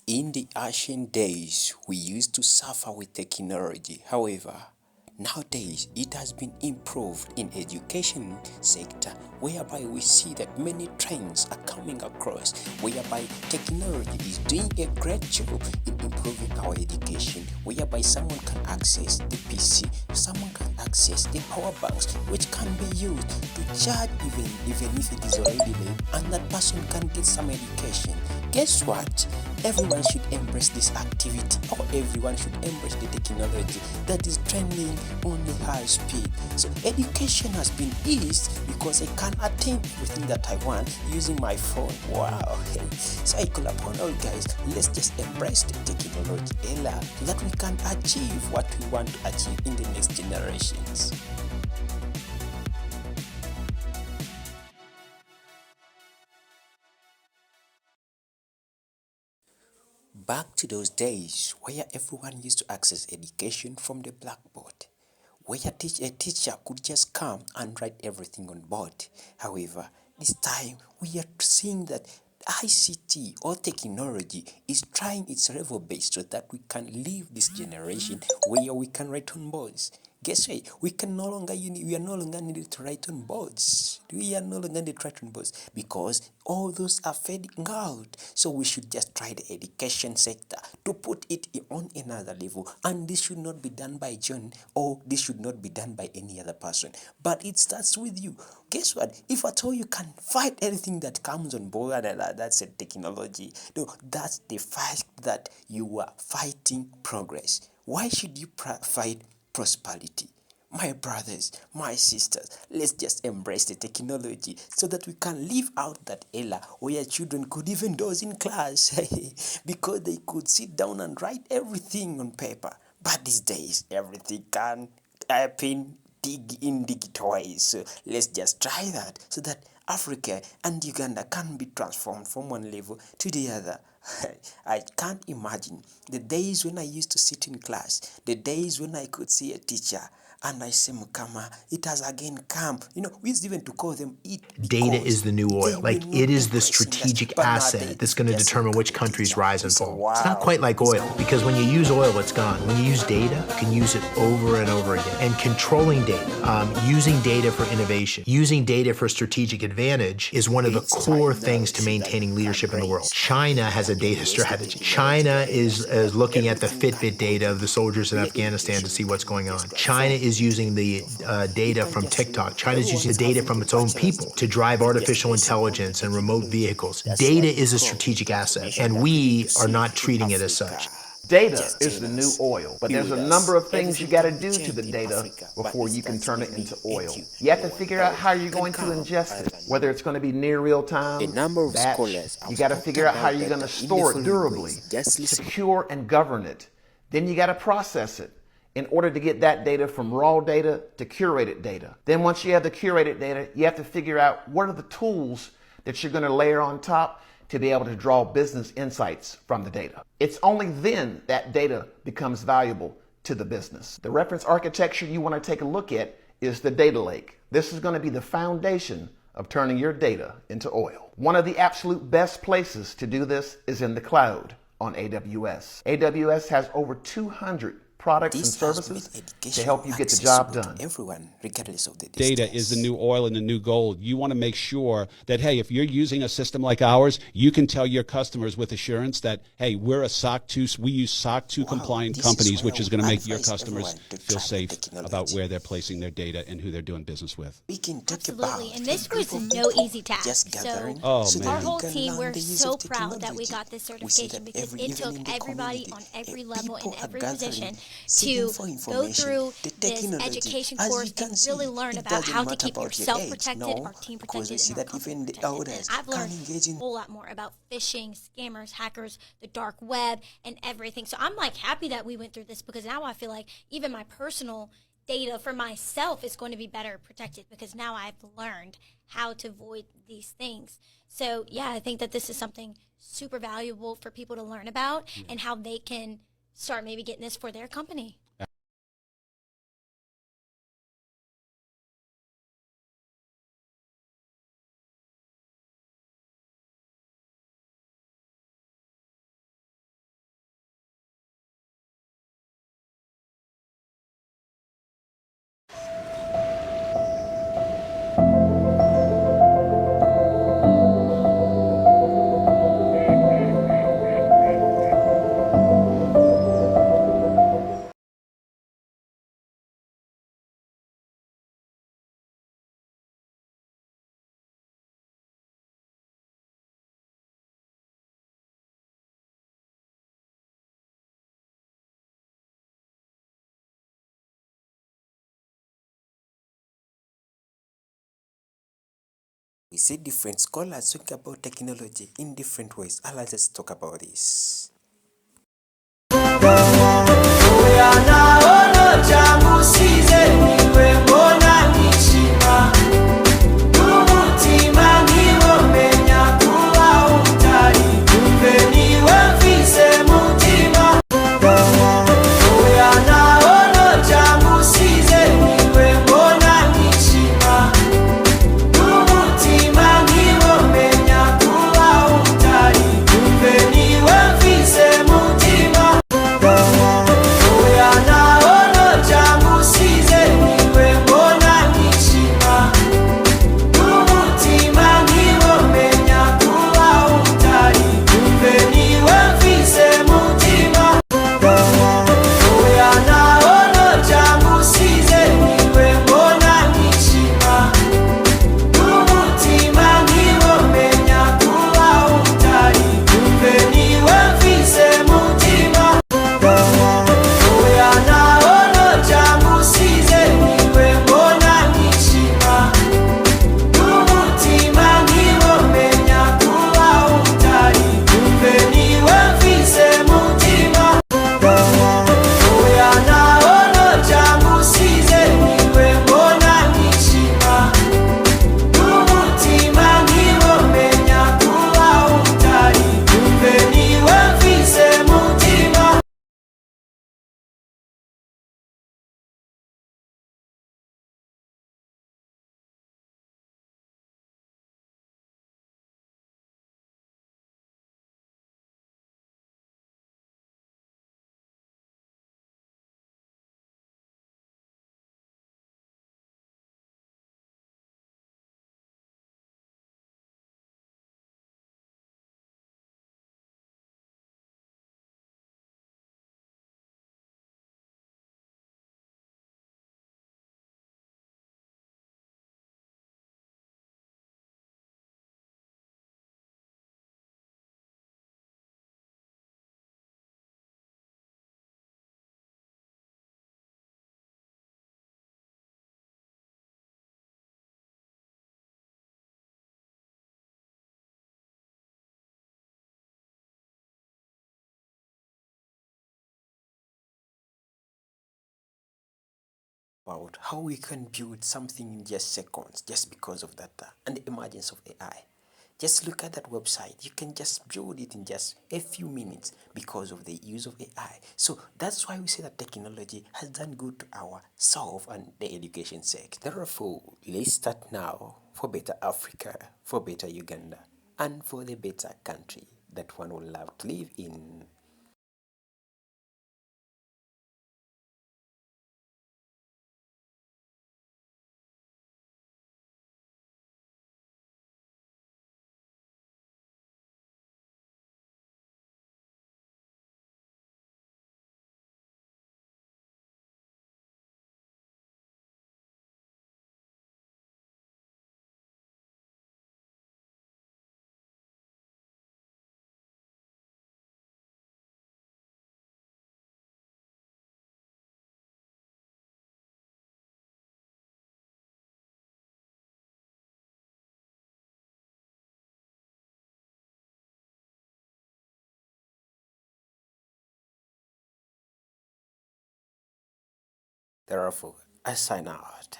In the ancient days, we used to suffer with technology. However, nowadays it has been improved in education sector, whereby we see that many trends are coming across, whereby technology is doing a great job in improving our education, whereby someone can access the PC, someone can access the power banks, which can be used to charge even if it is already late, and that person can get some education. Guess what? Everyone should embrace this activity, or everyone should embrace the technology that is trending on the high speed. So education has been eased because I can attain everything that I want using my phone. Wow. So I call upon all guys, let's just embrace the technology era so that we can achieve what we want to achieve in the next generations. Back to those days where everyone used to access education from the blackboard, where a teacher could just come and write everything on board. However, this time we are seeing that ICT or technology is trying its level best so that we can leave this generation where we can write on boards. Guess what? We are no longer needed to write on boards. We are no longer needed to write on boards because all those are fading out. So we should just try the education sector to put it on another level. And this should not be done by John, or this should not be done by any other person. But it starts with you. Guess what? If at all you can fight anything that comes on board, that's a technology. No, that's the fact that you are fighting progress. Why should you fight prosperity? My brothers, my sisters, let's just embrace the technology so that we can live out that era where children could even doze in class because they could sit down and write everything on paper. But these days, everything can happen in digital ways. So let's just try that so that Africa and Uganda can be transformed from one level to the other. I can't imagine the days when I used to sit in class, the days when I could see a teacher and I say, Mukama, it has again come. We used even to call them it Data because is the new they oil. were Like, not it is the embracing that. strategic But asset nowadays, that's going to just determine which look at the countries teacher. rise and It's a fall. It's not wow. quite like oil, because when you use oil, it's gone. When you use data, you can use it over and over again. And controlling data, using data for innovation, using data for strategic advantage is one of the core things to maintaining leadership in the world. China has a data strategy. China is looking at the Fitbit data of the soldiers in Afghanistan to see what's going on. China is using the data from TikTok. China is using the data from its own people to drive artificial intelligence and remote vehicles. Data is a strategic asset, and we are not treating it as such. Data is the new oil, but there's a number of things you got to do to the data before you can turn it into oil. You have to figure out how you're going to ingest it, whether it's going to be near real time, batch. You got to figure out how you're going to store it durably, secure and govern it. Then you got to process it in order to get that data from raw data to curated data. Then once you have the curated data, you have to figure out what are the tools that you're going to layer on top to be able to draw business insights from the data. It's only then that data becomes valuable to the business. The reference architecture you want to take a look at is the data lake. This is going to be the foundation of turning your data into oil. One of the absolute best places to do this is in the cloud on AWS. AWS has over 200 products and services to help you get the job done. Everyone, regardless of the Data is the new oil and the new gold. You want to make sure that, hey, if you're using a system like ours, you can tell your customers with assurance that, hey, we're a SOC 2, we use SOC 2 compliant companies, which is going to make your customers feel safe about where they're placing their data and who they're doing business with. Absolutely, and this was no easy task. So our whole team, we're so proud that we got this certification because it took everybody on every level in every position to go through this education course and really learn about how to keep yourself protected, our team protected, and our company protected. And I've learned a whole lot more about phishing, scammers, hackers, the dark web, and everything. So I'm happy that we went through this because now I feel like even my personal data for myself is going to be better protected because now I've learned how to avoid these things. So yeah, I think that this is something super valuable for people to learn about and how they can start maybe getting this for their company. see different scholars talking about technology in different ways. Let's talk about this. About how we can build something in just seconds just because of data and the emergence of AI. Just look at that website. You can just build it in just a few minutes because of the use of AI. So that's why we say that technology has done good to ourselves and the education sector. Therefore, let's start now for better Africa, for better Uganda, and for the better country that one would love to live in. Therefore, I sign out.